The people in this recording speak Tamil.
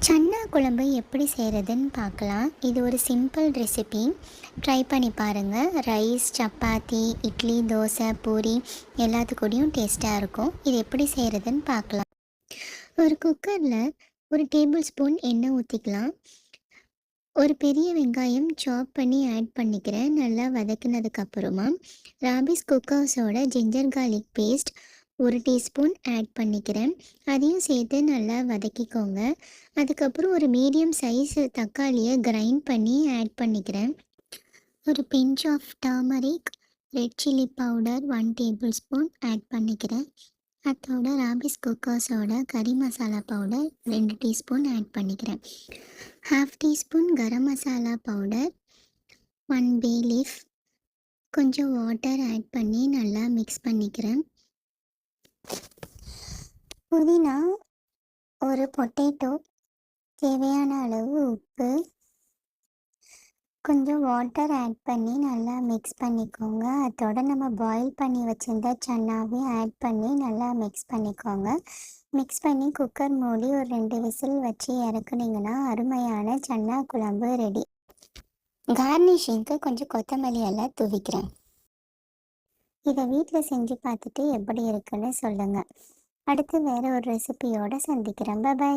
சன்னா குழம்பு எப்படி செய்கிறதுன்னு பார்க்கலாம். இது ஒரு சிம்பிள் ரெசிபி. ட்ரை பண்ணி பாருங்கள். ரைஸ், சப்பாத்தி, இட்லி, தோசை, பூரி எல்லாத்துக்கூடயும் டேஸ்ட்டாக இருக்கும். இது எப்படி செய்கிறதுன்னு பார்க்கலாம். ஒரு குக்கரில் ஒரு டேபிள் ஸ்பூன் எண்ணெய் ஊற்றிக்கலாம். ஒரு பெரிய வெங்காயம் சாப் பண்ணி ஆட் பண்ணிக்கிறேன். நல்லா வதக்குனதுக்கப்புறமா ராபிஸ் குக்கர்ஸோட ginger garlic paste 1 teaspoon add பண்ணிக்கிறேன். அதையும் சேர்த்து நல்லா வதக்கிக்கோங்க. அதுக்கப்புறம் ஒரு மீடியம் சைஸ் தக்காளியை கிரைண்ட் பண்ணி ஆட் பண்ணிக்கிறேன். ஒரு pinch of turmeric, red chilli powder 1 tablespoon add பண்ணிக்கிறேன். அதோட ராபிஸ் குக்கர்ஸோட கறி மசாலா பவுடர் 2 டீஸ்பூன் ஆட் பண்ணிக்கிறேன். 1/2 டீஸ்பூன் கரம் மசாலா பவுடர், 1 பே லீஃப், கொஞ்சம் வாட்டர் ஆட் பண்ணி நல்லா மிக்ஸ் பண்ணிக்கிறேன். புதினா, ஒரு பொட்டேட்டோ, தேவையான அளவு உப்பு, கொஞ்சம் வாட்டர் ஆட் பண்ணி நல்லா மிக்ஸ் பண்ணிக்கோங்க. அதோட நம்ம பாயில் பண்ணி வச்சுருந்த சன்னாவே ஆட் பண்ணி நல்லா மிக்ஸ் பண்ணிக்கோங்க. மிக்ஸ் பண்ணி குக்கர் மூடி ஒரு 2 விசில் வச்சு இறக்குனீங்கன்னா அருமையான சன்னா குழம்பு ரெடி. கார்னிஷிங்க்கு கொஞ்சம் கொத்தமல்லி எல்லாம் தூவிக்கிறேன். இதை வீட்டில் செஞ்சு பார்த்துட்டு எப்படி இருக்குன்னு சொல்லுங்கள். அடுத்து வேறு ஒரு ரெசிபியோடு சந்திக்கிறேன். பை.